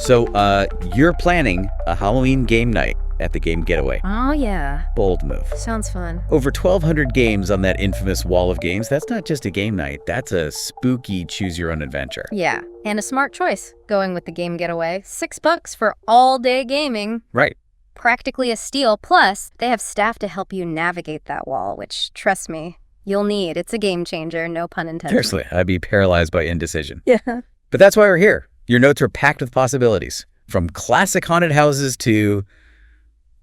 So, you're planning a Halloween game night at the game Getaway. Oh, yeah. Bold move. Sounds fun. Over 1,200 games on that infamous wall of games. That's not just a game night. That's a spooky choose-your-own-adventure. Yeah, and a smart choice, going with the game Getaway. $6 for all-day gaming. Right. Practically a steal. Plus, they have staff to help you navigate that wall, which, trust me, you'll need. It's a game changer, no pun intended. Seriously, I'd be paralyzed by indecision. Yeah. But that's why we're here. Your notes are packed with possibilities. From classic haunted houses to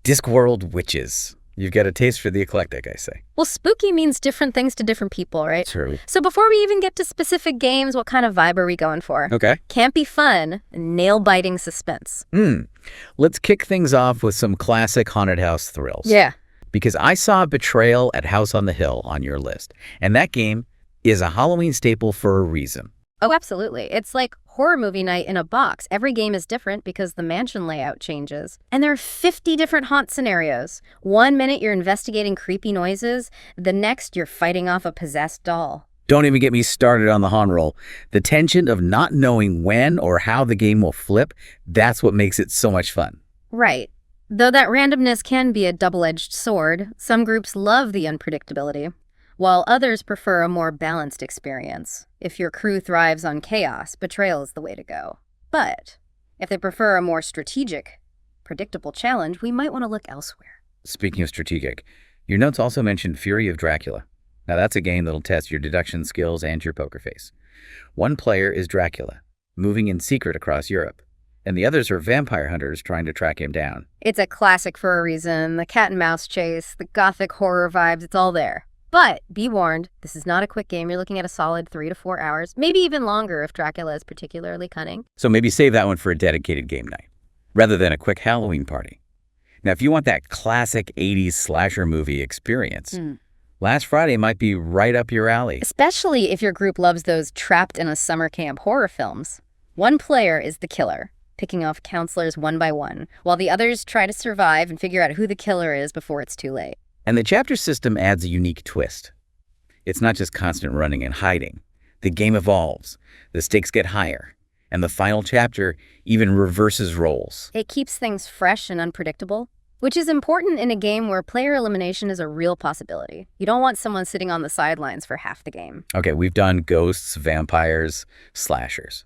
Discworld witches. You've got a taste for the eclectic, I say. Well, spooky means different things to different people, right? True. So before we even get to specific games, what kind of vibe are we going for? Okay. Campy fun, nail-biting suspense. Let's kick things off with some classic haunted house thrills. Yeah. Because I saw Betrayal at House on the Hill on your list, and that game is a Halloween staple for a reason. Oh, absolutely. It's like horror movie night in a box. Every game is different because the mansion layout changes. And there are 50 different haunt scenarios. 1 minute you're investigating creepy noises, the next you're fighting off a possessed doll. Don't even get me started on the haunt roll. The tension of not knowing when or how the game will flip, that's what makes it so much fun. Right. Though that randomness can be a double-edged sword, some groups love the unpredictability, while others prefer a more balanced experience. If your crew thrives on chaos, Betrayal is the way to go. But if they prefer a more strategic, predictable challenge, we might want to look elsewhere. Speaking of strategic, your notes also mentioned Fury of Dracula. Now that's a game that'll test your deduction skills and your poker face. One player is Dracula, moving in secret across Europe, and the others are vampire hunters trying to track him down. It's a classic for a reason. The cat and mouse chase, the gothic horror vibes, it's all there. But be warned, this is not a quick game. You're looking at a solid 3 to 4 hours, maybe even longer if Dracula is particularly cunning. So maybe save that one for a dedicated game night, rather than a quick Halloween party. Now, if you want that classic 80s slasher movie experience, Last Friday might be right up your alley. Especially if your group loves those trapped in a summer camp horror films. One player is the killer, picking off counselors one by one, while the others try to survive and figure out who the killer is before it's too late. And the chapter system adds a unique twist. It's not just constant running and hiding. The game evolves, the stakes get higher, and the final chapter even reverses roles. It keeps things fresh and unpredictable, which is important in a game where player elimination is a real possibility. You don't want someone sitting on the sidelines for half the game. Okay, we've done ghosts, vampires, slashers.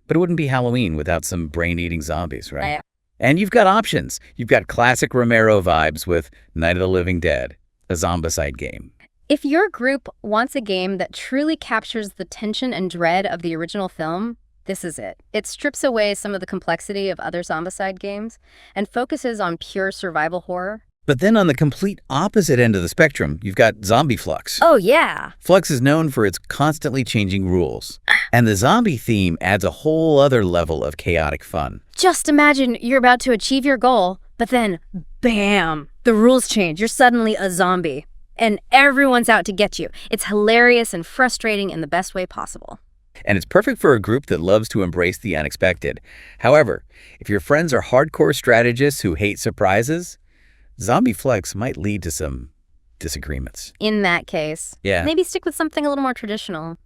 But it wouldn't be Halloween without some brain-eating zombies, right? And you've got options. You've got classic Romero vibes with Night of the Living Dead, a zombicide game. If your group wants a game that truly captures the tension and dread of the original film, this is it. It strips away some of the complexity of other zombicide games and focuses on pure survival horror. But then on the complete opposite end of the spectrum, you've got Zombie Flux. Oh, yeah. Flux is known for its constantly changing rules. And the zombie theme adds a whole other level of chaotic fun. Just imagine you're about to achieve your goal, but then, bam, the rules change. You're suddenly a zombie, and everyone's out to get you. It's hilarious and frustrating in the best way possible. And it's perfect for a group that loves to embrace the unexpected. However, if your friends are hardcore strategists who hate surprises, Zombie Flux might lead to some disagreements. In that case, yeah, maybe stick with something a little more traditional.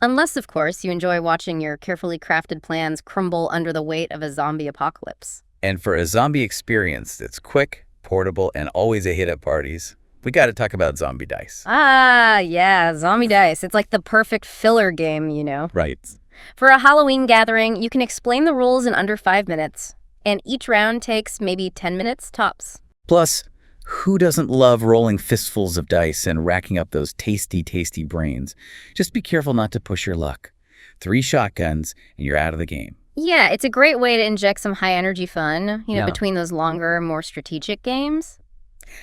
Unless, of course, you enjoy watching your carefully crafted plans crumble under the weight of a zombie apocalypse. And for a zombie experience that's quick, portable, and always a hit at parties, we got to talk about Zombie Dice. Ah, yeah, Zombie Dice. It's like the perfect filler game, you know. Right. For a Halloween gathering, you can explain the rules in under 5 minutes, and each round takes maybe 10 minutes tops. Plus, who doesn't love rolling fistfuls of dice and racking up those tasty, tasty brains? Just be careful not to push your luck. 3 shotguns, and you're out of the game. Yeah, it's a great way to inject some high-energy fun, between those longer, more strategic games.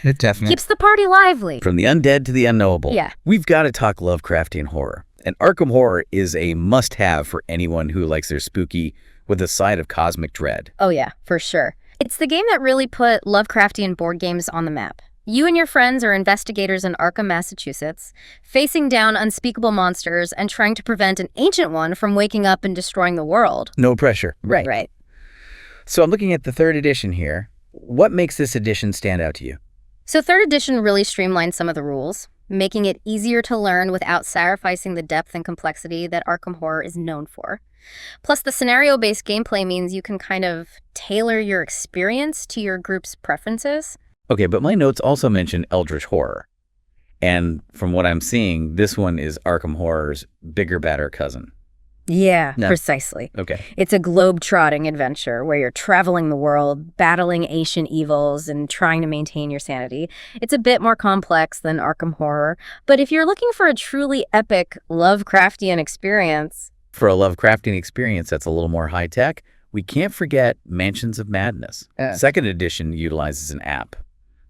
It definitely keeps the party lively. From the undead to the unknowable. Yeah. We've got to talk Lovecraftian horror. And Arkham Horror is a must-have for anyone who likes their spooky with a side of cosmic dread. Oh yeah, for sure. It's the game that really put Lovecraftian board games on the map. You and your friends are investigators in Arkham, Massachusetts, facing down unspeakable monsters and trying to prevent an ancient one from waking up and destroying the world. No pressure. Right. So I'm looking at the 3rd edition here. What makes this edition stand out to you? So 3rd edition really streamlined some of the rules, making it easier to learn without sacrificing the depth and complexity that Arkham Horror is known for. Plus, the scenario-based gameplay means you can kind of tailor your experience to your group's preferences. Okay, but my notes also mention Eldritch Horror. And from what I'm seeing, this one is Arkham Horror's bigger, badder cousin. Yeah, No. precisely. Okay. It's a globe-trotting adventure where you're traveling the world, battling ancient evils, and trying to maintain your sanity. It's a bit more complex than Arkham Horror, but if you're looking for a truly epic Lovecraftian experience... For a Lovecraftian experience that's a little more high-tech, we can't forget Mansions of Madness. Second edition utilizes an app,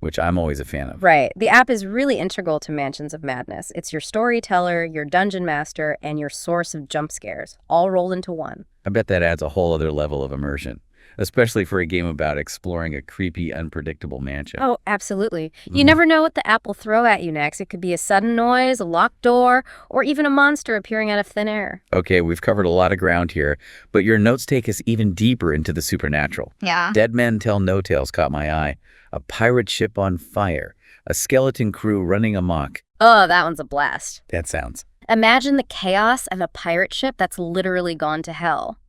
which I'm always a fan of. Right. The app is really integral to Mansions of Madness. It's your storyteller, your dungeon master, and your source of jump scares, all rolled into one. I bet that adds a whole other level of immersion, especially for a game about exploring a creepy, unpredictable mansion. Oh, absolutely. You never know what the app will throw at you next. It could be a sudden noise, a locked door, or even a monster appearing out of thin air. Okay, we've covered a lot of ground here, but your notes take us even deeper into the supernatural. Yeah. Dead Men Tell No Tales caught my eye. A pirate ship on fire. A skeleton crew running amok. Oh, that one's a blast. That sounds. Imagine the chaos of a pirate ship that's literally gone to hell.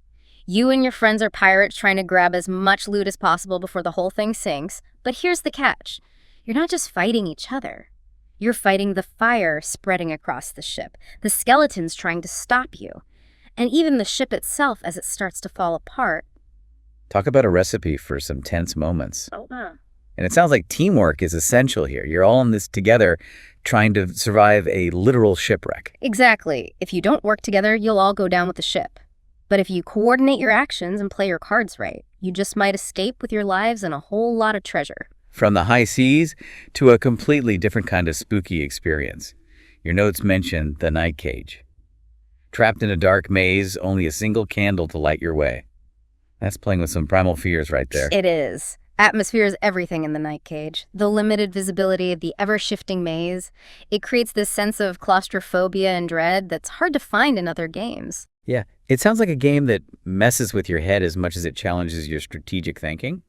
You and your friends are pirates trying to grab as much loot as possible before the whole thing sinks. But here's the catch. You're not just fighting each other. You're fighting the fire spreading across the ship, the skeletons trying to stop you, and even the ship itself as it starts to fall apart. Talk about a recipe for some tense moments. Oh, And it sounds like teamwork is essential here. You're all in this together trying to survive a literal shipwreck. Exactly. If you don't work together, you'll all go down with the ship. But if you coordinate your actions and play your cards right, you just might escape with your lives and a whole lot of treasure. From the high seas to a completely different kind of spooky experience. Your notes mention the night cage. Trapped in a dark maze, only a single candle to light your way. That's playing with some primal fears right there. It is. Atmosphere is everything in the night cage. The limited visibility, the ever-shifting maze. It creates this sense of claustrophobia and dread that's hard to find in other games. Yeah, it sounds like a game that messes with your head as much as it challenges your strategic thinking.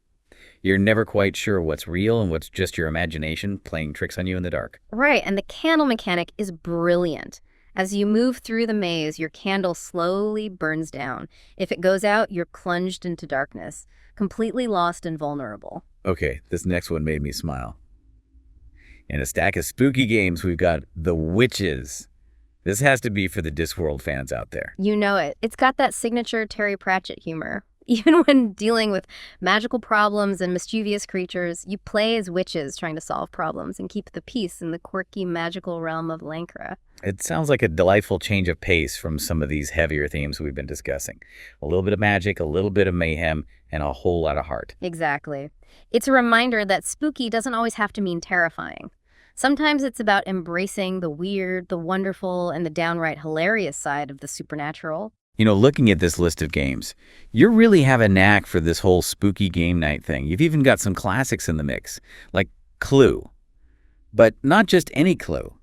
You're never quite sure what's real and what's just your imagination playing tricks on you in the dark. Right, and the candle mechanic is brilliant. As you move through the maze, your candle slowly burns down. If it goes out, you're plunged into darkness, completely lost and vulnerable. Okay, this next one made me smile. In a stack of spooky games, we've got The Witches. This has to be for the Discworld fans out there. You know it. It's got that signature Terry Pratchett humor. Even when dealing with magical problems and mischievous creatures, you play as witches trying to solve problems and keep the peace in the quirky magical realm of Lancra. It sounds like a delightful change of pace from some of these heavier themes we've been discussing. A little bit of magic, a little bit of mayhem, and a whole lot of heart. Exactly. It's a reminder that spooky doesn't always have to mean terrifying. Sometimes it's about embracing the weird, the wonderful, and the downright hilarious side of the supernatural. You know, looking at this list of games, you really have a knack for this whole spooky game night thing. You've even got some classics in the mix, like Clue. But not just any Clue,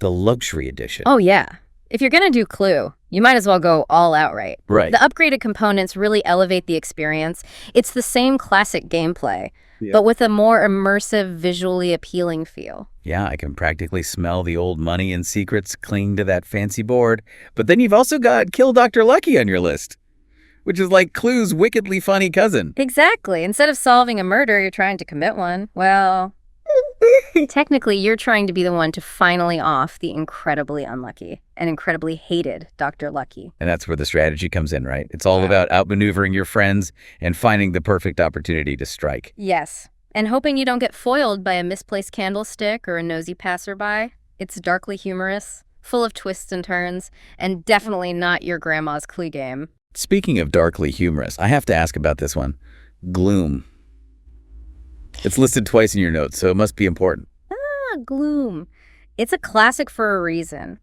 the luxury edition. Oh, yeah. If you're going to do Clue, you might as well go all out right. Right. The upgraded components really elevate the experience. It's the same classic gameplay, but with a more immersive, visually appealing feel. Yeah, I can practically smell the old money and secrets clinging to that fancy board. But then you've also got Kill Dr. Lucky on your list, which is like Clue's wickedly funny cousin. Exactly. Instead of solving a murder, you're trying to commit one. Well, technically, you're trying to be the one to finally off the incredibly unlucky and incredibly hated Dr. Lucky. And that's where the strategy comes in, right? It's all about outmaneuvering your friends and finding the perfect opportunity to strike. Yes. And hoping you don't get foiled by a misplaced candlestick or a nosy passerby. It's darkly humorous, full of twists and turns, and definitely not your grandma's Clue game. Speaking of darkly humorous, I have to ask about this one. Gloom. It's listed twice in your notes, so it must be important. Gloom. It's a classic for a reason.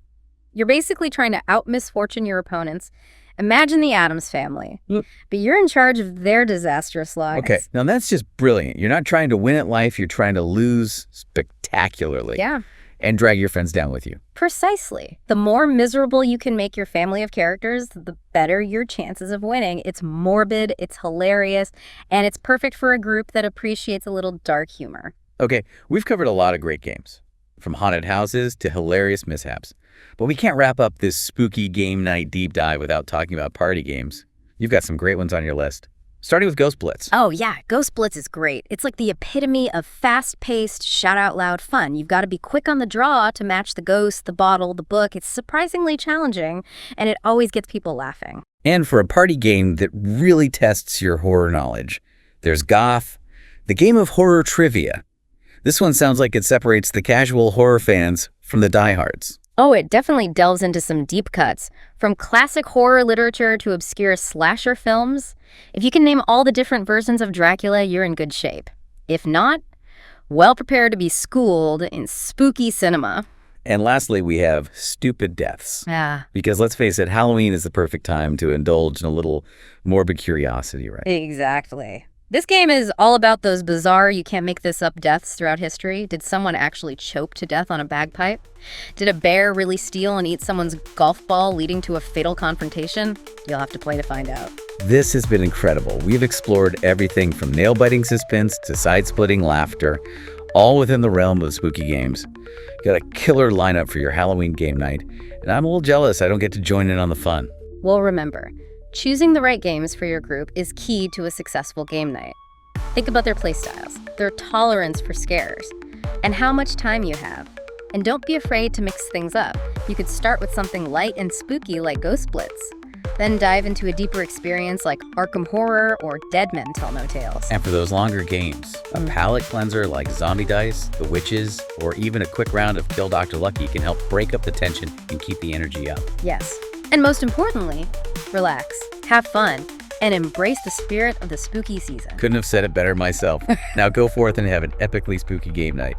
You're basically trying to out-misfortune your opponents. Imagine the Addams Family, but you're in charge of their disastrous lives. Okay, now that's just brilliant. You're not trying to win at life, you're trying to lose spectacularly. Yeah. And drag your friends down with you. Precisely. The more miserable you can make your family of characters, the better your chances of winning. It's morbid, it's hilarious, and it's perfect for a group that appreciates a little dark humor. Okay, we've covered a lot of great games. from haunted houses to hilarious mishaps. But we can't wrap up this spooky game night deep dive without talking about party games. You've got some great ones on your list. Starting with Ghost Blitz. Oh yeah, Ghost Blitz is great. It's like the epitome of fast-paced, shout-out-loud fun. You've got to be quick on the draw to match the ghost, the bottle, the book. It's surprisingly challenging, and it always gets people laughing. And for a party game that really tests your horror knowledge, there's Goth, the game of horror trivia. This one sounds like it separates the casual horror fans from the diehards. Oh, it definitely delves into some deep cuts, from classic horror literature to obscure slasher films. If you can name all the different versions of Dracula, you're in good shape. If not, well prepared to be schooled in spooky cinema. And lastly, we have Stupid Deaths. Yeah. Because let's face it, Halloween is the perfect time to indulge in a little morbid curiosity, right? Exactly. This game is all about those bizarre, you can't make this up deaths throughout history. Did someone actually choke to death on a bagpipe? Did a bear really steal and eat someone's golf ball, leading to a fatal confrontation? You'll have to play to find out. This has been incredible. We've explored everything from nail-biting suspense to side-splitting laughter, all within the realm of spooky games. Got a killer lineup for your Halloween game night, and I'm a little jealous I don't get to join in on the fun. Well, remember, choosing the right games for your group is key to a successful game night. Think about their playstyles, their tolerance for scares, and how much time you have. And don't be afraid to mix things up. You could start with something light and spooky like Ghost Blitz, then dive into a deeper experience like Arkham Horror or Dead Men Tell No Tales. And for those longer games, a palate cleanser like Zombie Dice, The Witches, or even a quick round of Kill Dr. Lucky can help break up the tension and keep the energy up. Yes. And most importantly, relax, have fun, and embrace the spirit of the spooky season. Couldn't have said it better myself. Now go forth and have an epically spooky game night.